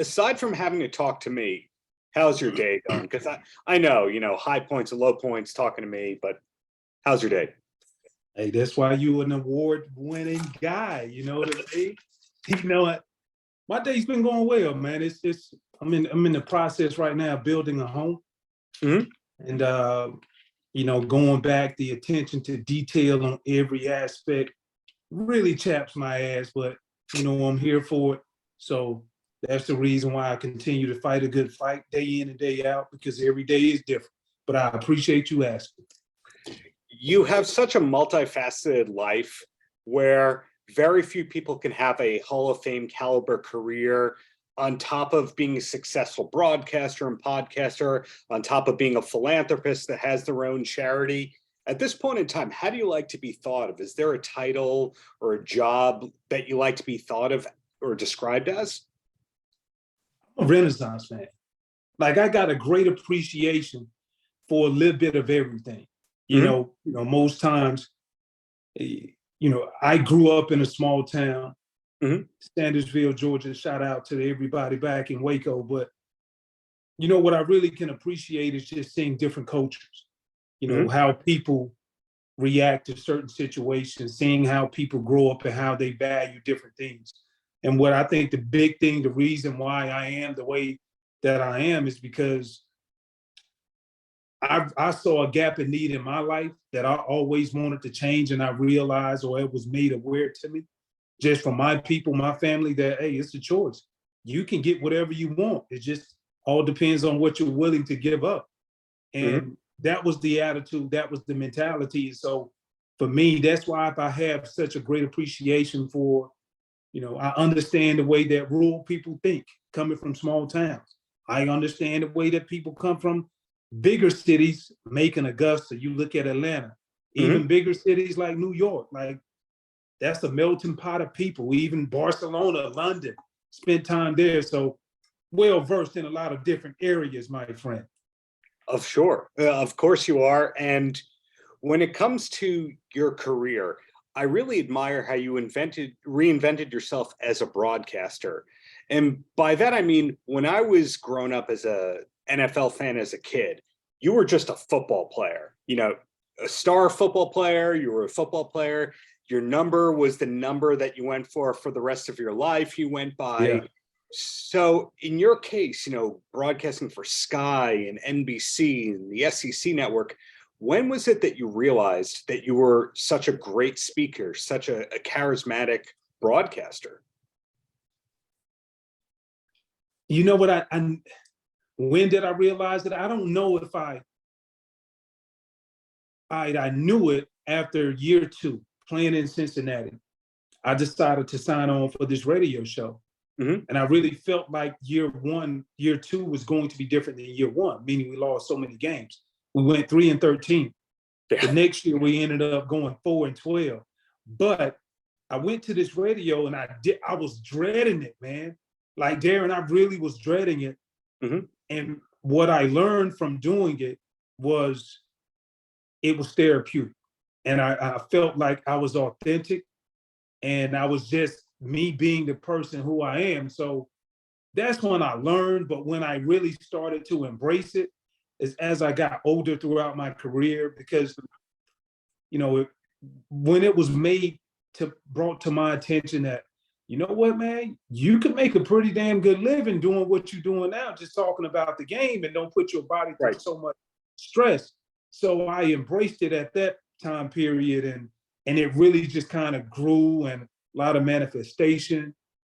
aside from having to talk to me, how's your day going? Because I know, high points and low points talking to me, but how's your day? Hey, that's why you an award-winning guy. You know what I mean? You know what? My day's been going well, man. I'm in the process right now of building a home. Mm-hmm. And going back, the attention to detail on every aspect really chaps my ass, but I'm here for it. So that's the reason why I continue to fight a good fight day in and day out, because every day is different. But I appreciate you asking. You have such a multifaceted life where very few people can have a Hall of Fame caliber career on top of being a successful broadcaster and podcaster, on top of being a philanthropist that has their own charity. At this point in time, how do you like to be thought of? Is there a title or a job that you like to be thought of or described as? I'm a Renaissance man. Like, I got a great appreciation for a little bit of everything. Most times, I grew up in a small town, Sandersville, Georgia. Shout out to everybody back in Waco. But, what I really can appreciate is just seeing different cultures, how people react to certain situations, seeing how people grow up and how they value different things. And what I think the big thing, the reason why I am the way that I am is because I saw a gap in need in my life that I always wanted to change, and I realized, or it was made aware to me, just from my people, my family, that, hey, it's a choice. You can get whatever you want. It just all depends on what you're willing to give up. And that was the attitude, that was the mentality. So for me, that's why I have such a great appreciation for, I understand the way that rural people think, coming from small towns. I understand the way that people come from bigger cities, Macon, Augusta. You look at Atlanta, even bigger cities like New York, like that's a melting pot of people. Even Barcelona, London, spent time there. So well versed in a lot of different areas, my friend. Of course you are. And when it comes to your career, I really admire how you reinvented yourself as a broadcaster. And by that, I mean, when I was growing up as a NFL fan as a kid, you were just a football player, a star football player. You were a football player. Your number was the number that you went for the rest of your life. You went by. Yeah. So in your case, broadcasting for Sky and NBC and the SEC network, when was it that you realized that you were such a great speaker, such a charismatic broadcaster? You know what? When did I realize that? I don't know if I knew it after year 2 playing in Cincinnati. I decided to sign on for this radio show. And I really felt like year 2 was going to be different than year 1, meaning we lost so many games. We went 3-13. Yeah. The next year we ended up going 4-12. But I went to this radio and I was dreading it, man. Like, Darren, I really was dreading it. And what I learned from doing it was therapeutic. And I felt like I was authentic, and I was just me being the person who I am. So that's when I learned. But when I really started to embrace it is as I got older throughout my career, because, when it was brought to my attention that, you know what, man, you can make a pretty damn good living doing what you're doing now, just talking about the game, and don't put your body through so much stress. So I embraced it at that time period, and it really just kind of grew, and a lot of manifestation,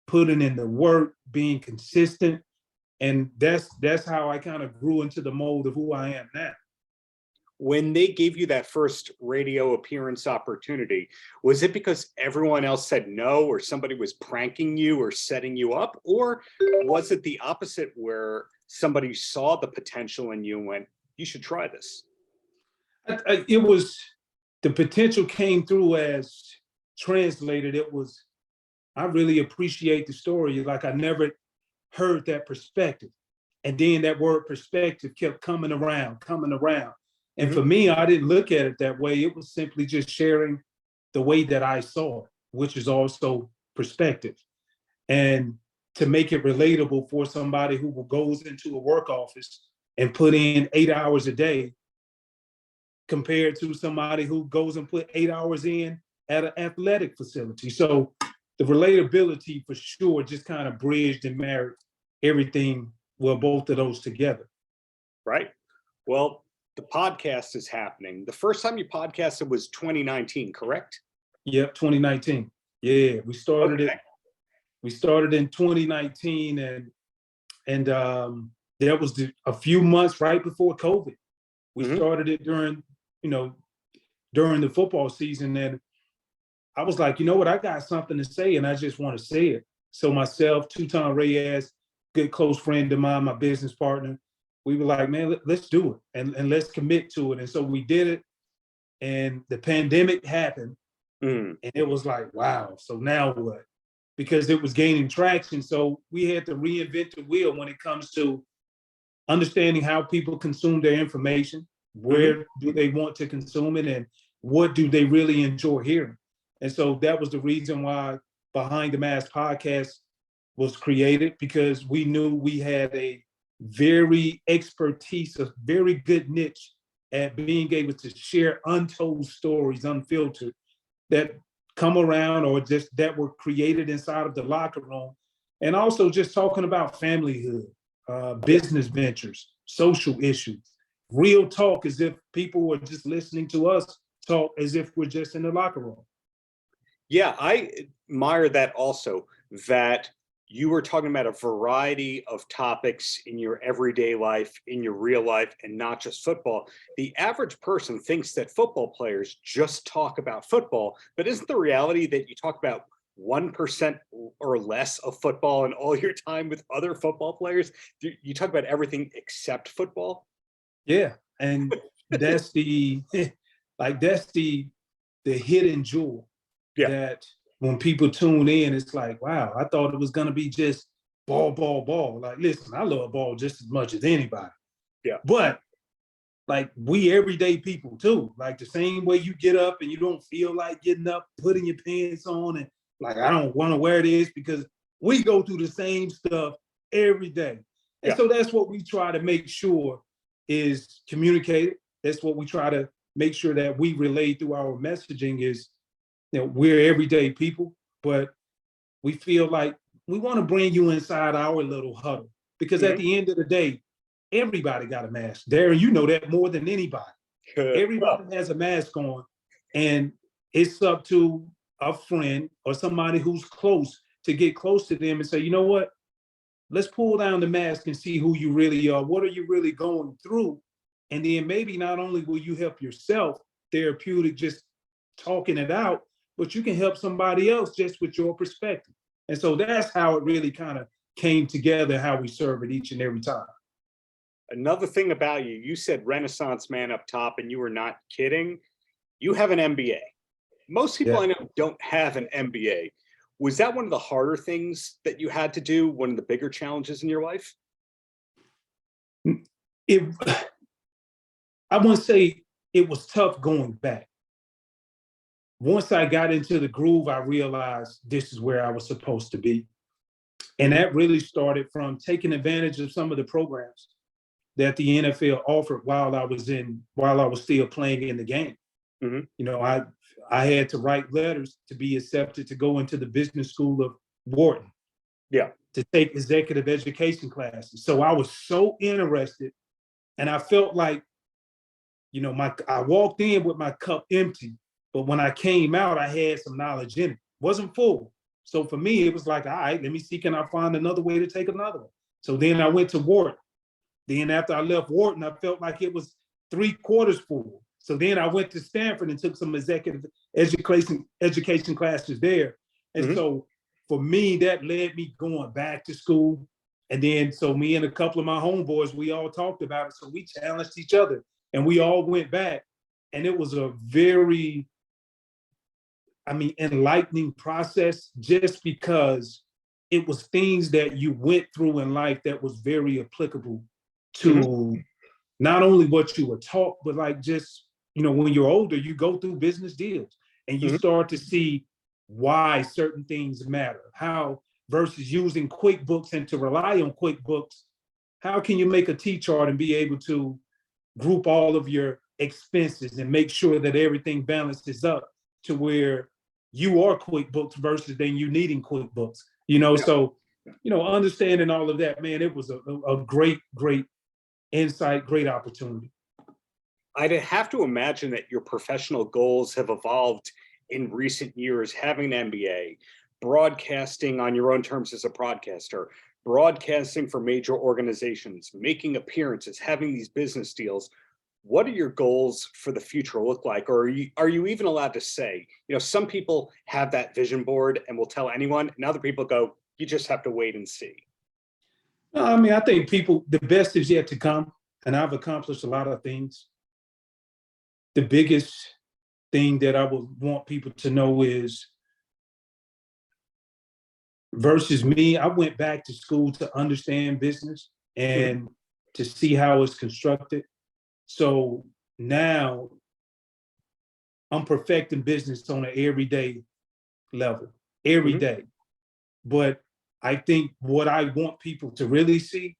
putting in the work, being consistent. And that's how I kind of grew into the mold of who I am now. When they gave you that first radio appearance opportunity, was it because everyone else said no, or somebody was pranking you or setting you up? Or was it the opposite, where somebody saw the potential in you and went, you should try this? It was, the potential came through as translated. It was, I really appreciate the story. Like, I never heard that perspective. And then that word perspective kept coming around. And for me, I didn't look at it that way. It was simply just sharing the way that I saw it, which is also perspective. And to make it relatable for somebody who goes into a work office and put in 8 hours a day compared to somebody who goes and put 8 hours in at an athletic facility. So the relatability for sure just kind of bridged and married everything, well, both of those together. Right. Well, the podcast is happening. The first time you podcasted was 2019, correct? Yep, 2019. Yeah, we started Okay. it. We started in 2019, and there was a few months right before COVID. We started it during the football season, and I was like, you know what, I got something to say, and I just want to say it. So myself, Tutan Reyes, good close friend of mine, my business partner, we were like, man, let's do it, and let's commit to it. And so we did it, and the pandemic happened, and it was like, wow, so now what? Because it was gaining traction. So we had to reinvent the wheel when it comes to understanding how people consume their information, where do they want to consume it, and what do they really enjoy hearing. And so that was the reason why Behind the Mask podcast was created, because we knew we had a very good niche at being able to share untold stories, unfiltered, that come around or just that were created inside of the locker room. And also just talking about familyhood, business ventures, social issues, real talk, as if people were just listening to us talk as if we're just in the locker room. Yeah, I admire that also, that you were talking about a variety of topics in your everyday life, in your real life, and not just football. The average person thinks that football players just talk about football, but isn't the reality that you talk about 1% or less of football and all your time with other football players? You talk about everything except football? Yeah, and that's the hidden jewel. Yeah. That when people tune in, it's like, wow, I thought it was going to be just ball. Like, listen, I love ball just as much as anybody. Yeah. But like, we everyday people too. Like, the same way you get up and you don't feel like getting up, putting your pants on, and like, I don't want to wear this, because we go through the same stuff every day. And so that's what we try to make sure is communicated. That's what we try to make sure that we relay through our messaging is, we're everyday people, but we feel like we want to bring you inside our little huddle, because at the end of the day, everybody got a mask. Darren, you know that more than anybody. Everybody has a mask on, and it's up to a friend or somebody who's close to get close to them and say, you know what, let's pull down the mask and see who you really are. What are you really going through? And then maybe not only will you help yourself, therapeutic, just talking it out, but you can help somebody else just with your perspective. And so that's how it really kind of came together, how we serve it each and every time. Another thing about you, you said Renaissance man up top, and you were not kidding. You have an MBA. Most people I know don't have an MBA. Was that one of the harder things that you had to do, one of the bigger challenges in your life? I wouldn't say it was tough going back. Once I got into the groove, I realized this is where I was supposed to be. And that really started from taking advantage of some of the programs that the NFL offered while I was still playing in the game. I had to write letters to be accepted to go into the business school of Wharton. Yeah. To take executive education classes. So I was so interested, and I felt like, I walked in with my cup empty, but when I came out, I had some knowledge in it. Wasn't full. So for me, it was like, all right, let me see, can I find another way to take another one? So then I went to Wharton. Then after I left Wharton, I felt like it was 3/4 full. So then I went to Stanford and took some executive education classes there. And so for me, that led me going back to school. And then, so me and a couple of my homeboys, we all talked about it. So we challenged each other and we all went back. And it was a very, enlightening process, just because it was things that you went through in life that was very applicable to not only what you were taught, but like just, when you're older, you go through business deals and you start to see why certain things matter, how versus using QuickBooks and to rely on QuickBooks, how can you make a T-chart and be able to group all of your expenses and make sure that everything balances up to where you are QuickBooks versus then you needing QuickBooks, So, understanding all of that, man, it was a great, great insight, great opportunity. I'd have to imagine that your professional goals have evolved in recent years, having an MBA, broadcasting on your own terms as a broadcaster, broadcasting for major organizations, making appearances, having these business deals. What are your goals for the future look like? Or are you even allowed to say, some people have that vision board and will tell anyone, and other people go, you just have to wait and see. No, I mean, I think the best is yet to come, and I've accomplished a lot of things. The biggest thing that I would want people to know is, versus me, I went back to school to understand business and to see how it's constructed. So now I'm perfecting business on an everyday level, every day. But I think what I want people to really see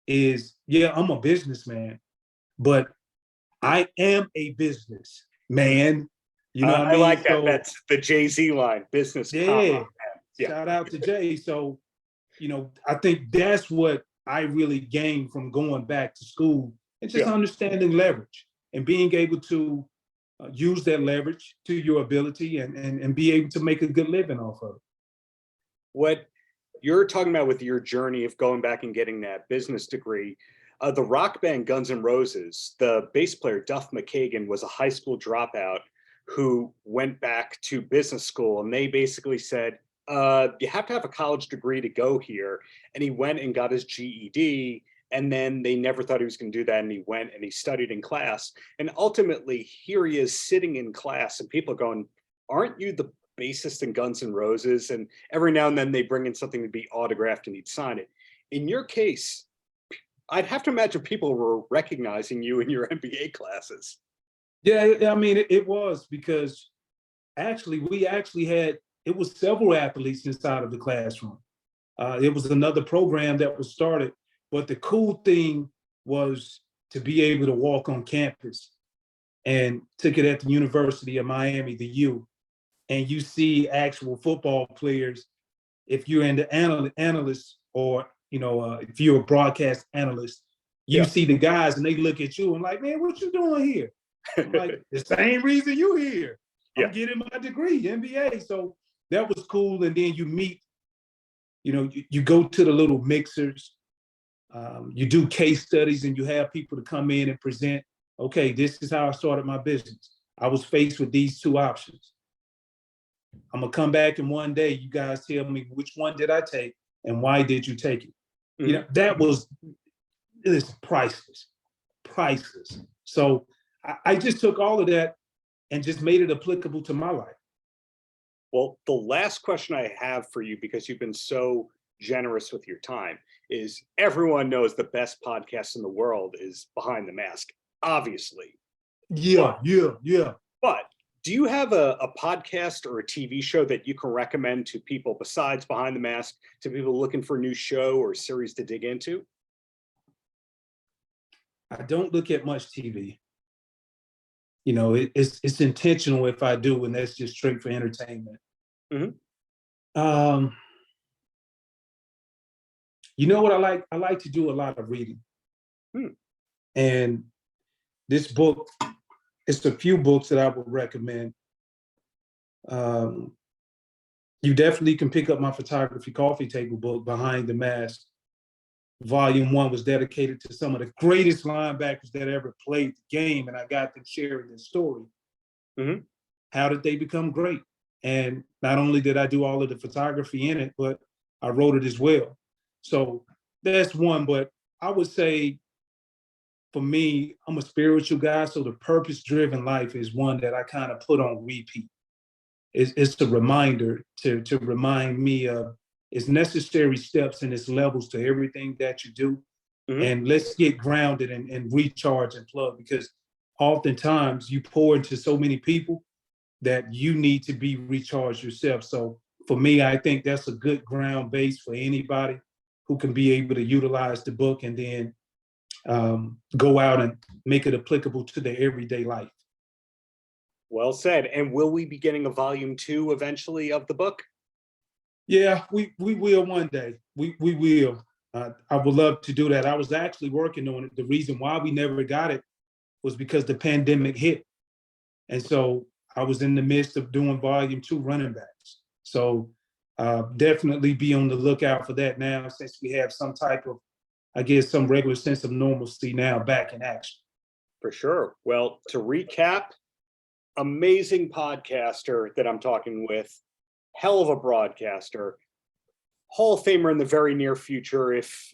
is, yeah, I'm a businessman, but I am a businessman. You know what I mean? Like that. So, that's the Jay-Z line, business. Yeah. Shout out to Jay. So, I think that's what I really gained from going back to school and just understanding leverage and being able to use that leverage to your ability and be able to make a good living off of it. What you're talking about with your journey of going back and getting that business degree, the rock band Guns N' Roses, the bass player Duff McKagan was a high school dropout who went back to business school, and they basically said, you have to have a college degree to go here. And he went and got his GED, and then they never thought he was going to do that. And he went and he studied in class. And ultimately, here he is sitting in class, and people are going, aren't you the bassist in Guns N' Roses? And every now and then they bring in something to be autographed and he'd sign it. In your case, I'd have to imagine people were recognizing you in your MBA classes. Yeah, I mean, it was because it was several athletes inside of the classroom. It was another program that was started, but the cool thing was to be able to walk on campus, and took it at the University of Miami, the U, and you see actual football players. If you're in the analyst or, if you're a broadcast analyst, you see the guys and they look at you and like, man, what you doing here? I'm like, the same reason you here. I'm getting my degree, MBA. So that was cool. And then you meet, you go to the little mixers, you do case studies, and you have people to come in and present, okay, this is how I started my business. I was faced with these two options. I'm gonna come back and one day you guys tell me which one did I take and why did you take it? That was priceless. So I just took all of that and just made it applicable to my life. Well, the last question I have for you, because you've been so generous with your time, is everyone knows the best podcast in the world is Behind the Mask, obviously. Yeah. But do you have a podcast or a TV show that you can recommend to people besides Behind the Mask, to people looking for a new show or series to dig into? I don't look at much TV. It's intentional if I do, and that's just straight for entertainment. You know what I like? I like to do a lot of reading. And this book, it's a few books that I would recommend. You definitely can pick up my photography coffee table book, Behind the Mask. Volume 1 was dedicated to some of the greatest linebackers that ever played the game, and I got them sharing their story. How did they become great? And not only did I do all of the photography in it, but I wrote it as well. So that's one, but I would say for me, I'm a spiritual guy, so the purpose-driven life is one that I kind of put on repeat. It's a reminder to remind me of it's necessary steps and it's levels to everything that you do. And let's get grounded and recharge and plug, because oftentimes you pour into so many people that you need to be recharged yourself. So for me, I think that's a good ground base for anybody who can be able to utilize the book and then go out and make it applicable to their everyday life. Well said. And will we be getting a volume 2 eventually of the book? Yeah, we will one day. We will. I would love to do that. I was actually working on it. The reason why we never got it was because the pandemic hit. And so I was in the midst of doing volume 2 running backs. So definitely be on the lookout for that now, since we have some type of, I guess, some regular sense of normalcy now back in action. For sure. Well, to recap, amazing podcaster that I'm talking with, hell of a broadcaster, Hall of Famer in the very near future. If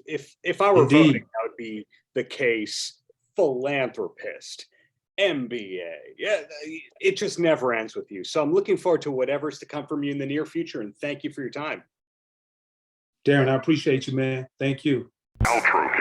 I were Indeed. voting, that would be the case. Philanthropist, MBA. Yeah, it just never ends with you. So I'm looking forward to whatever's to come from you in the near future. And thank you for your time. Darren, I appreciate you, man. Thank you. Paltrow.